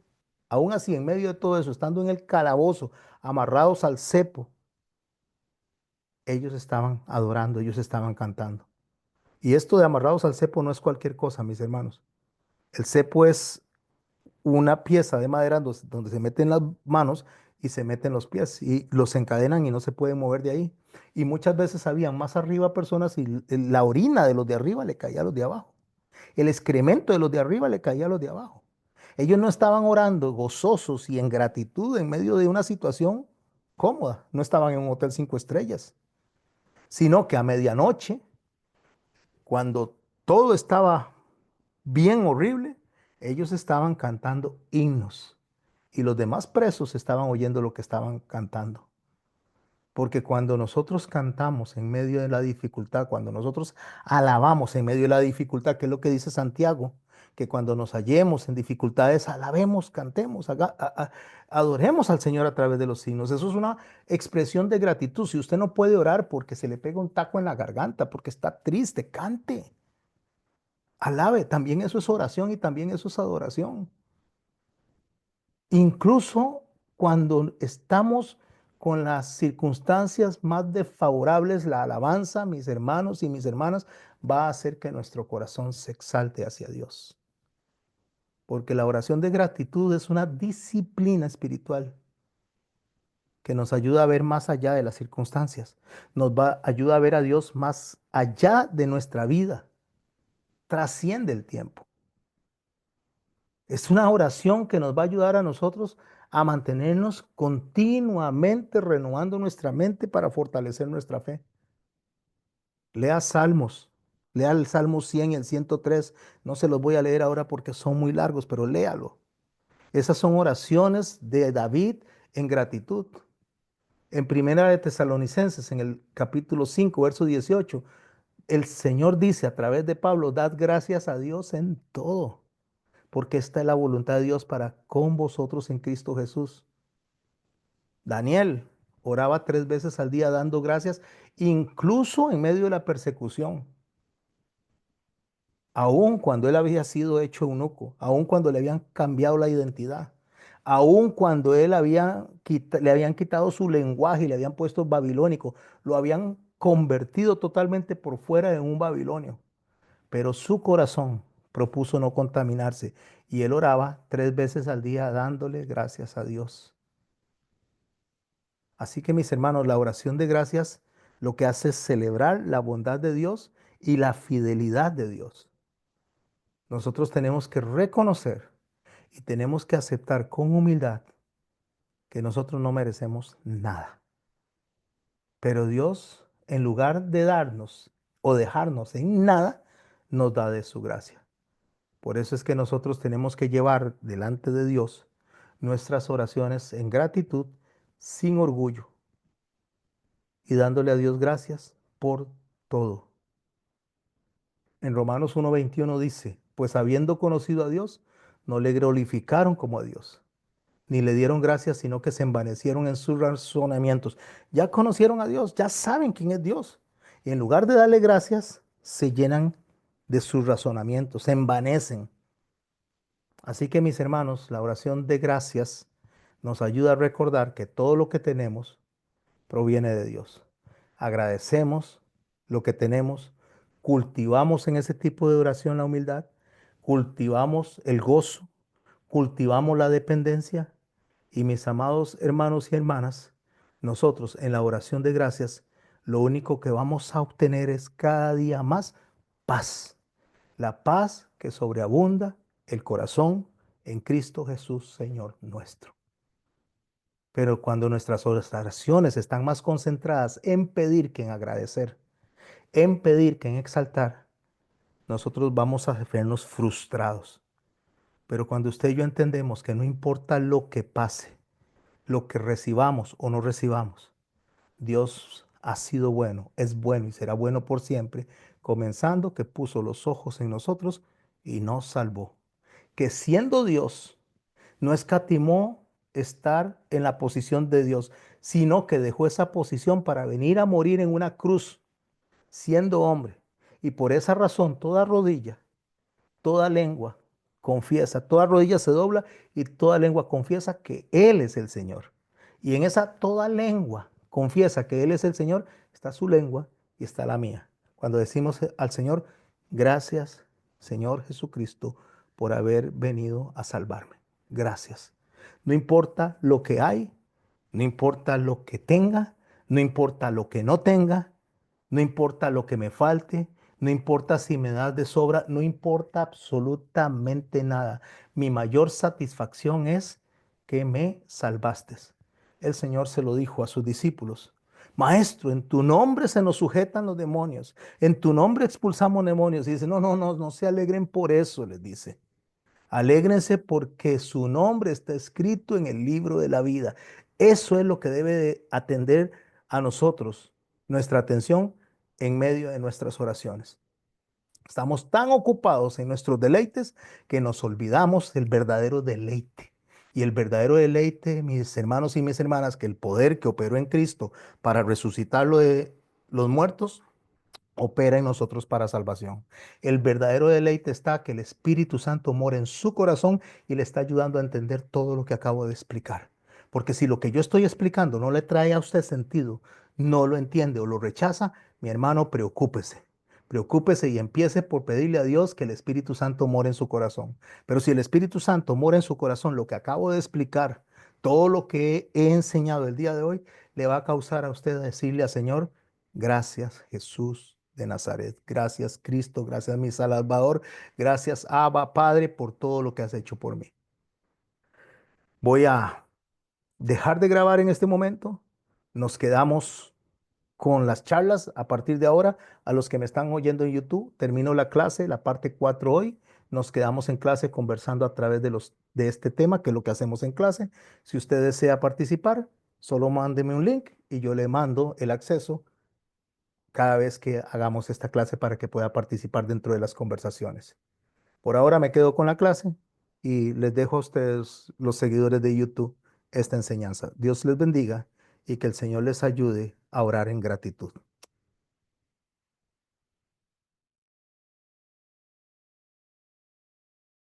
en medio de todo eso, estando en el calabozo, amarrados al cepo, ellos estaban adorando, ellos estaban cantando. Y esto de amarrados al cepo no es cualquier cosa, mis hermanos. El cepo es una pieza de madera donde se meten las manos y se meten los pies y los encadenan y no se pueden mover de ahí. Y muchas veces había más arriba personas y la orina de los de arriba le caía a los de abajo. El excremento de los de arriba le caía a los de abajo. Ellos no estaban orando gozosos y en gratitud en medio de una situación cómoda. No estaban en un hotel 5 estrellas, sino que a medianoche, cuando todo estaba bien horrible, ellos estaban cantando himnos y los demás presos estaban oyendo lo que estaban cantando. Porque cuando nosotros cantamos en medio de la dificultad, cuando nosotros alabamos en medio de la dificultad, que es lo que dice Santiago, que cuando nos hallemos en dificultades, alabemos, cantemos, adoremos al Señor a través de los signos. Eso es una expresión de gratitud. Si usted no puede orar porque se le pega un taco en la garganta, porque está triste, cante, alabe. También eso es oración y también eso es adoración. Incluso cuando estamos con las circunstancias más desfavorables, la alabanza, mis hermanos y mis hermanas, va a hacer que nuestro corazón se exalte hacia Dios. Porque la oración de gratitud es una disciplina espiritual que nos ayuda a ver más allá de las circunstancias. Ayuda a ver a Dios más allá de nuestra vida. Trasciende el tiempo. Es una oración que nos va a ayudar a nosotros a mantenernos continuamente renovando nuestra mente para fortalecer nuestra fe. Lea Salmos, lea el Salmo 100 y el 103. No se los voy a leer ahora porque son muy largos, pero léalo. Esas son oraciones de David en gratitud. En Primera de Tesalonicenses, en el capítulo 5, verso 18, el Señor dice a través de Pablo, dad gracias a Dios en todo, porque esta es la voluntad de Dios para con vosotros en Cristo Jesús. Daniel oraba 3 veces al día dando gracias, incluso en medio de la persecución, aun cuando él había sido hecho eunuco, aun cuando le habían cambiado la identidad, aun cuando le habían quitado su lenguaje y le habían puesto babilónico, lo habían convertido totalmente por fuera en un babilonio, pero su corazón propuso no contaminarse y él oraba 3 veces al día dándole gracias a Dios. Así que mis hermanos, la oración de gracias lo que hace es celebrar la bondad de Dios y la fidelidad de Dios. Nosotros tenemos que reconocer y tenemos que aceptar con humildad que nosotros no merecemos nada. Pero Dios, en lugar de darnos o dejarnos en nada, nos da de su gracia. Por eso es que nosotros tenemos que llevar delante de Dios nuestras oraciones en gratitud, sin orgullo y dándole a Dios gracias por todo. En Romanos 1:21 dice, pues habiendo conocido a Dios, no le glorificaron como a Dios, ni le dieron gracias, sino que se envanecieron en sus razonamientos. Ya conocieron a Dios, ya saben quién es Dios. Y en lugar de darle gracias, se llenan de sus razonamientos, se envanecen. Así que mis hermanos, la oración de gracias nos ayuda a recordar que todo lo que tenemos proviene de Dios. Agradecemos lo que tenemos, cultivamos en ese tipo de oración la humildad, cultivamos el gozo, cultivamos la dependencia y mis amados hermanos y hermanas, nosotros en la oración de gracias, lo único que vamos a obtener es cada día más paz, la paz que sobreabunda el corazón en Cristo Jesús, Señor nuestro. Pero cuando nuestras oraciones están más concentradas en pedir que en agradecer, en pedir que en exaltar, nosotros vamos a vernos frustrados. Pero cuando usted y yo entendemos que no importa lo que pase, lo que recibamos o no recibamos, Dios ha sido bueno, es bueno y será bueno por siempre, comenzando que puso los ojos en nosotros y nos salvó. Que siendo Dios, no escatimó estar en la posición de Dios, sino que dejó esa posición para venir a morir en una cruz, siendo hombre. Y por esa razón, toda rodilla, toda lengua confiesa, toda rodilla se dobla y toda lengua confiesa que Él es el Señor. Y en esa toda lengua confiesa que Él es el Señor, está su lengua y está la mía. Cuando decimos al Señor, gracias, Señor Jesucristo, por haber venido a salvarme. gracias. No importa lo que hay, no importa lo que tenga, no importa lo que no tenga, no importa lo que me falte, no importa si me das de sobra, no importa absolutamente nada. Mi mayor satisfacción es que me salvaste. El Señor se lo dijo a sus discípulos. Maestro, en tu nombre se nos sujetan los demonios, en tu nombre expulsamos demonios. Y dice, no, no, no, no se alegren por eso, les dice. Alégrense porque su nombre está escrito en el libro de la vida. Eso es lo que debe de atender a nosotros, nuestra atención en medio de nuestras oraciones. Estamos tan ocupados en nuestros deleites que nos olvidamos del verdadero deleite. Y el verdadero deleite, mis hermanos y mis hermanas, que el poder que operó en Cristo para resucitarlo de los muertos, opera en nosotros para salvación. El verdadero deleite está que el Espíritu Santo mora en su corazón y le está ayudando a entender todo lo que acabo de explicar. Porque si lo que yo estoy explicando no le trae a usted sentido, no lo entiende o lo rechaza, mi hermano, preocúpese. Preocúpese y empiece por pedirle a Dios que el Espíritu Santo more en su corazón. Pero si el Espíritu Santo mora en su corazón, lo que acabo de explicar, todo lo que he enseñado el día de hoy, le va a causar a usted decirle al Señor, gracias Jesús de Nazaret. Gracias Cristo, gracias mi Salvador. Gracias Abba Padre por todo lo que has hecho por mí. Voy a dejar de grabar en este momento. Nos quedamos con las charlas a partir de ahora. A los que me están oyendo en YouTube, termino la clase, la parte 4 hoy. Nos quedamos en clase conversando a través de este tema, que es lo que hacemos en clase. Si usted desea participar, solo mándeme un link y yo le mando el acceso cada vez que hagamos esta clase para que pueda participar dentro de las conversaciones. Por ahora me quedo con la clase y les dejo a ustedes, los seguidores de YouTube, esta enseñanza. Dios les bendiga y que el Señor les ayude a orar en gratitud.